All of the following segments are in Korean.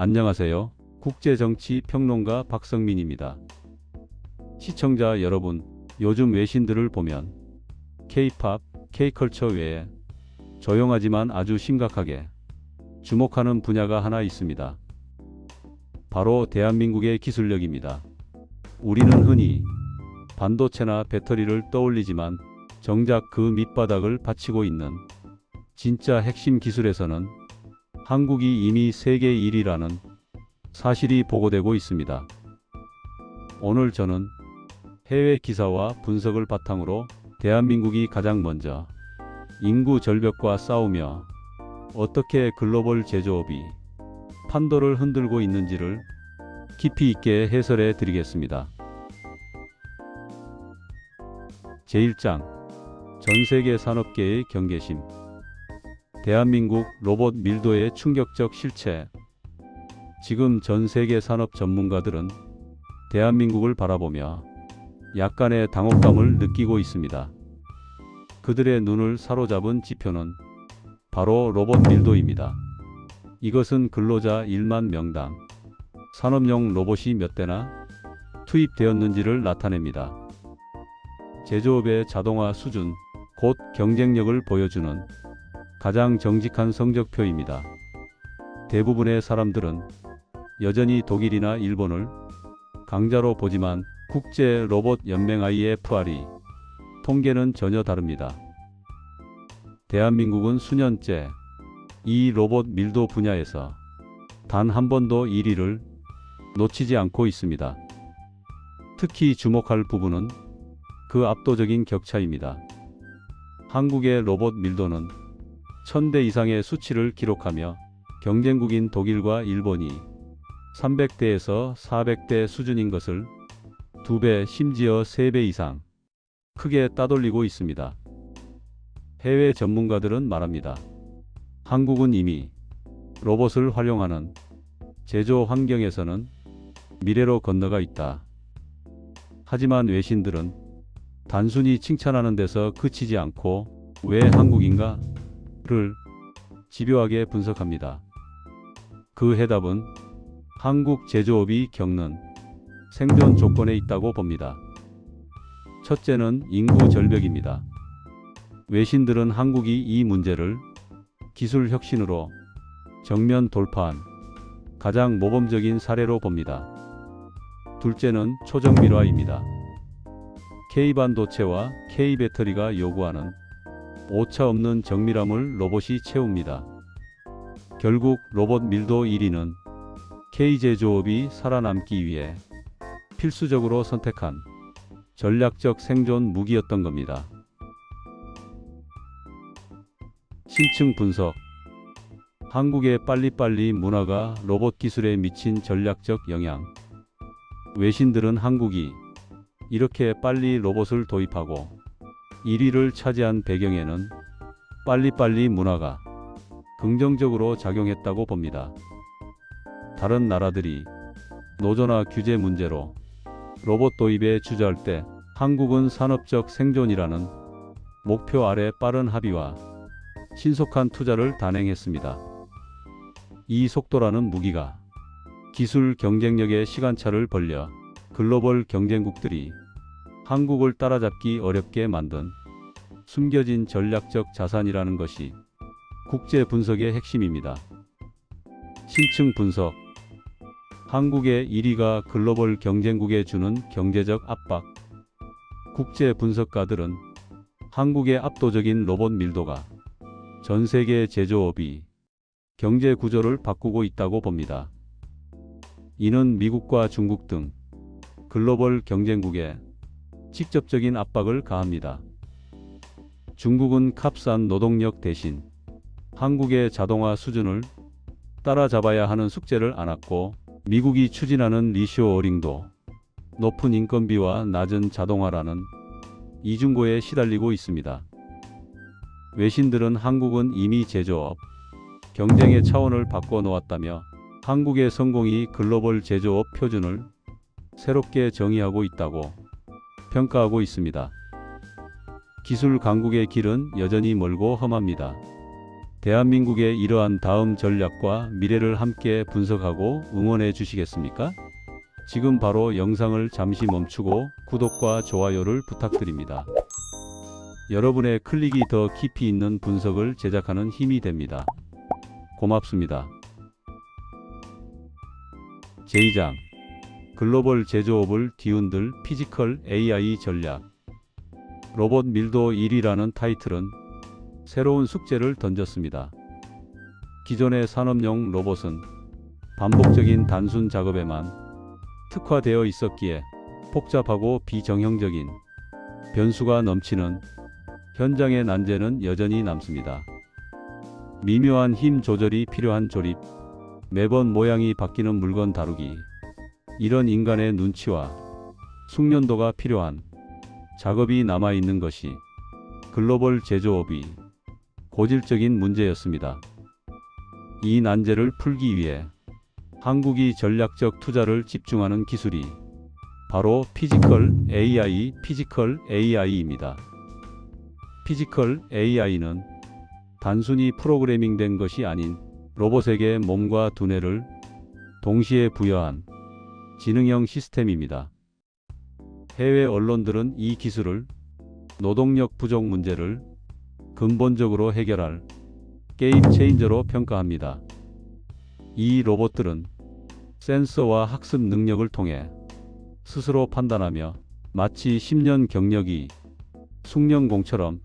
안녕하세요. 국제정치평론가 박성민입니다. 시청자 여러분, 요즘 외신들을 보면 K-팝, K-컬처 외에 조용하지만 아주 심각하게 주목하는 분야가 하나 있습니다. 바로 대한민국의 기술력입니다. 우리는 흔히 반도체나 배터리를 떠올리지만 정작 그 밑바닥을 받치고 있는 진짜 핵심 기술에서는 한국이 이미 세계 1위라는 사실이 보고되고 있습니다. 오늘 저는 해외 기사와 분석을 바탕으로 대한민국이 가장 먼저 인구 절벽과 싸우며 어떻게 글로벌 제조업이 판도를 흔들고 있는지를 깊이 있게 해설해 드리겠습니다. 제1장 전세계 산업계의 경계심. 대한민국 로봇 밀도의 충격적 실체. 지금 전 세계 산업 전문가들은 대한민국을 바라보며 약간의 당혹감을 느끼고 있습니다. 그들의 눈을 사로잡은 지표는 바로 로봇 밀도입니다. 이것은 근로자 1만 명당 산업용 로봇이 몇 대나 투입되었는지를 나타냅니다. 제조업의 자동화 수준, 곧 경쟁력을 보여주는 가장 정직한 성적표입니다. 대부분의 사람들은 여전히 독일이나 일본을 강자로 보지만 국제 로봇 연맹 IFR이 통계는 전혀 다릅니다. 대한민국은 수년째 이 로봇 밀도 분야에서 단 한 번도 1위를 놓치지 않고 있습니다. 특히 주목할 부분은 그 압도적인 격차입니다. 한국의 로봇 밀도는 1000대 이상의 수치를 기록하며 경쟁국인 독일과 일본이 300대에서 400대 수준인 것을 2배 심지어 3배 이상 크게 따돌리고 있습니다. 해외 전문가들은 말합니다. 한국은 이미 로봇을 활용하는 제조 환경에서는 미래로 건너가 있다. 하지만 외신들은 단순히 칭찬하는 데서 그치지 않고 왜 한국인가? 를 집요하게 분석합니다. 그 해답은 한국 제조업이 겪는 생존 조건에 있다고 봅니다. 첫째는 인구 절벽입니다. 외신들은 한국이 이 문제를 기술 혁신으로 정면 돌파한 가장 모범적인 사례로 봅니다. 둘째는 초정밀화입니다. K반도체와 K배터리가 요구하는 오차 없는 정밀함을 로봇이 채웁니다. 결국 로봇 밀도 1위는 K제조업이 살아남기 위해 필수적으로 선택한 전략적 생존 무기였던 겁니다. 심층 분석. 한국의 빨리빨리 문화가 로봇 기술에 미친 전략적 영향. 외신들은 한국이 이렇게 빨리 로봇을 도입하고 1위를 차지한 배경에는 빨리빨리 문화가 긍정적으로 작용했다고 봅니다. 다른 나라들이 노조나 규제 문제로 로봇 도입에 주저할 때 한국은 산업적 생존이라는 목표 아래 빠른 합의와 신속한 투자를 단행했습니다. 이 속도라는 무기가 기술 경쟁력의 시간차를 벌려 글로벌 경쟁국들이 한국을 따라잡기 어렵게 만든 숨겨진 전략적 자산이라는 것이 국제 분석의 핵심입니다. 심층 분석. 한국의 1위가 글로벌 경쟁국에 주는 경제적 압박. 국제 분석가들은 한국의 압도적인 로봇 밀도가 전 세계 제조업이 경제 구조를 바꾸고 있다고 봅니다. 이는 미국과 중국 등 글로벌 경쟁국에 직접적인 압박을 가합니다. 중국은 값싼 노동력 대신 한국의 자동화 수준을 따라잡아야 하는 숙제를 안았고, 미국이 추진하는 리쇼어링도 높은 인건비와 낮은 자동화라는 이중고에 시달리고 있습니다. 외신들은 한국은 이미 제조업 경쟁의 차원을 바꿔놓았다며 한국의 성공이 글로벌 제조업 표준을 새롭게 정의하고 있다고 평가하고 있습니다. 기술 강국의 길은 여전히 멀고 험합니다. 대한민국의 이러한 다음 전략과 미래를 함께 분석하고 응원해 주시겠습니까? 지금 바로 영상을 잠시 멈추고 구독과 좋아요를 부탁드립니다. 여러분의 클릭이 더 깊이 있는 분석을 제작하는 힘이 됩니다. 고맙습니다. 제2장 글로벌 제조업을 뒤흔들 피지컬 AI 전략. 로봇 밀도 1위라는 타이틀은 새로운 숙제를 던졌습니다. 기존의 산업용 로봇은 반복적인 단순 작업에만 특화되어 있었기에 복잡하고 비정형적인 변수가 넘치는 현장의 난제는 여전히 남습니다. 미묘한 힘 조절이 필요한 조립, 매번 모양이 바뀌는 물건 다루기, 이런 인간의 눈치와 숙련도가 필요한 작업이 남아있는 것이 글로벌 제조업이 고질적인 문제였습니다. 이 난제를 풀기 위해 한국이 전략적 투자를 집중하는 기술이 바로 피지컬 AI입니다. 피지컬 AI는 단순히 프로그래밍된 것이 아닌 로봇에게 몸과 두뇌를 동시에 부여한 지능형 시스템입니다. 해외 언론들은 이 기술을 노동력 부족 문제를 근본적으로 해결할 게임 체인저로 평가합니다. 이 로봇들은 센서와 학습 능력을 통해 스스로 판단하며 마치 10년 경력이 숙련공처럼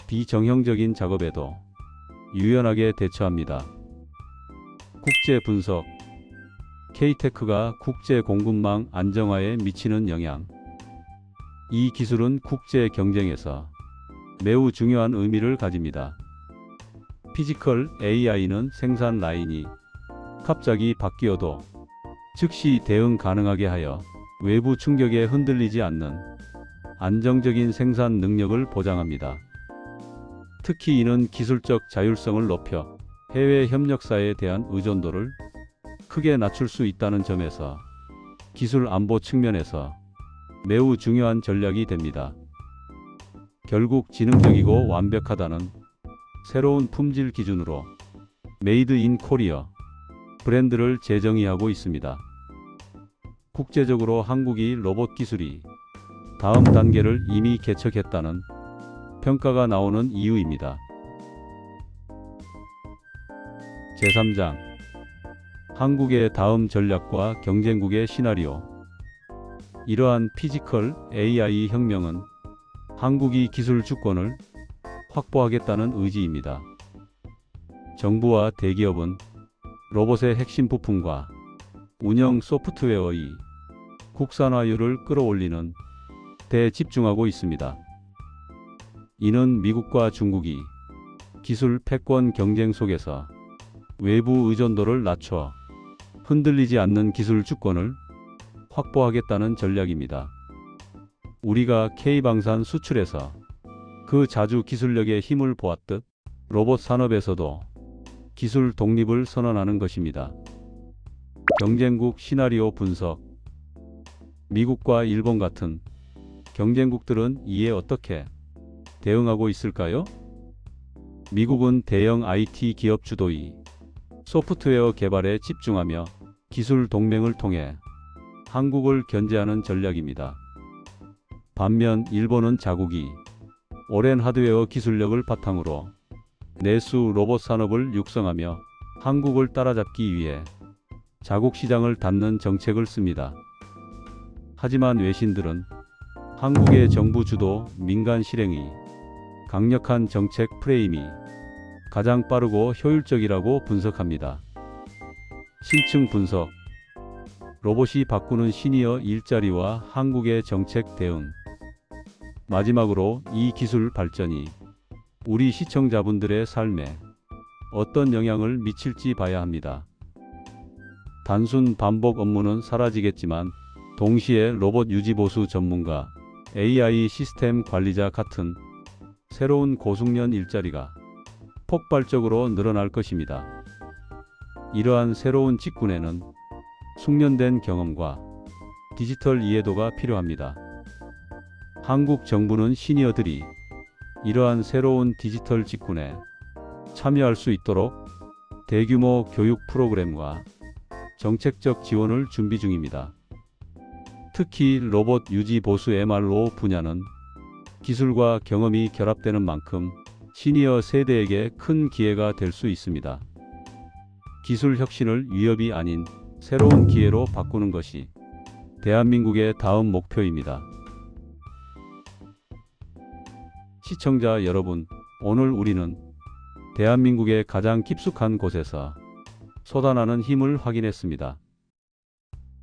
비정형적인 작업에도 유연하게 대처합니다. 국제 분석. K-테크가 국제 공급망 안정화에 미치는 영향. 이 기술은 국제 경쟁에서 매우 중요한 의미를 가집니다. 피지컬 AI는 생산 라인이 갑자기 바뀌어도 즉시 대응 가능하게 하여 외부 충격에 흔들리지 않는 안정적인 생산 능력을 보장합니다. 특히 이는 기술적 자율성을 높여 해외 협력사에 대한 의존도를 크게 낮출 수 있다는 점에서 기술 안보 측면에서 매우 중요한 전략이 됩니다. 결국 지능적이고 완벽하다는 새로운 품질 기준으로 메이드 인 코리아 브랜드를 재정의하고 있습니다. 국제적으로 한국이 로봇 기술이 다음 단계를 이미 개척했다는 평가가 나오는 이유입니다. 제3장 한국의 다음 전략과 경쟁국의 시나리오. 이러한 피지컬 AI 혁명은 한국이 기술 주권을 확보하겠다는 의지입니다. 정부와 대기업은 로봇의 핵심 부품과 운영 소프트웨어의 국산화율을 끌어올리는 데 집중하고 있습니다. 이는 미국과 중국이 기술 패권 경쟁 속에서 외부 의존도를 낮춰 흔들리지 않는 기술 주권을 확보하겠다는 전략입니다. 우리가 K방산 수출에서 그 자주 기술력의 힘을 보았듯 로봇 산업에서도 기술 독립을 선언하는 것입니다. 경쟁국 시나리오 분석. 미국과 일본 같은 경쟁국들은 이에 어떻게 대응하고 있을까요? 미국은 대형 IT 기업 주도의 소프트웨어 개발에 집중하며 기술 동맹을 통해 한국을 견제하는 전략입니다. 반면 일본은 자국이 오랜 하드웨어 기술력을 바탕으로 내수 로봇 산업을 육성하며 한국을 따라잡기 위해 자국 시장을 닫는 정책을 씁니다. 하지만 외신들은 한국의 정부 주도 민간 실행이 강력한 정책 프레임이 가장 빠르고 효율적이라고 분석합니다. 심층 분석. 로봇이 바꾸는 시니어 일자리와 한국의 정책 대응. 마지막으로 이 기술 발전이 우리 시청자분들의 삶에 어떤 영향을 미칠지 봐야 합니다. 단순 반복 업무는 사라지겠지만 동시에 로봇 유지보수 전문가, AI 시스템 관리자 같은 새로운 고숙련 일자리가 폭발적으로 늘어날 것입니다. 이러한 새로운 직군에는 숙련된 경험과 디지털 이해도가 필요합니다. 한국 정부는 시니어들이 이러한 새로운 디지털 직군에 참여할 수 있도록 대규모 교육 프로그램과 정책적 지원을 준비 중입니다. 특히 로봇 유지 보수 MRO 분야는 기술과 경험이 결합되는 만큼 시니어 세대에게 큰 기회가 될 수 있습니다. 기술 혁신을 위협이 아닌 새로운 기회로 바꾸는 것이 대한민국의 다음 목표입니다. 시청자 여러분, 오늘 우리는 대한민국의 가장 깊숙한 곳에서 솟아나는 힘을 확인했습니다.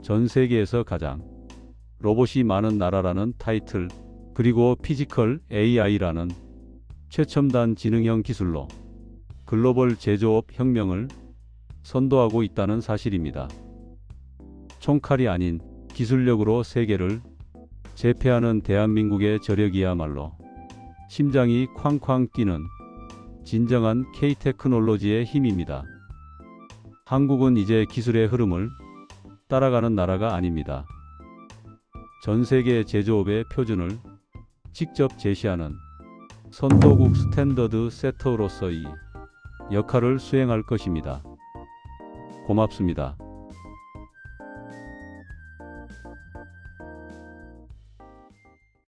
전 세계에서 가장 로봇이 많은 나라라는 타이틀, 그리고 피지컬 AI라는 최첨단 지능형 기술로 글로벌 제조업 혁명을 선도하고 있다는 사실입니다. 총칼이 아닌 기술력으로 세계를 제패하는 대한민국의 저력이야말로 심장이 쾅쾅 뛰는 진정한 K-테크놀로지의 힘입니다. 한국은 이제 기술의 흐름을 따라가는 나라가 아닙니다. 전 세계 제조업의 표준을 직접 제시하는 선도국 스탠더드 세터로서의 역할을 수행할 것입니다. 고맙습니다.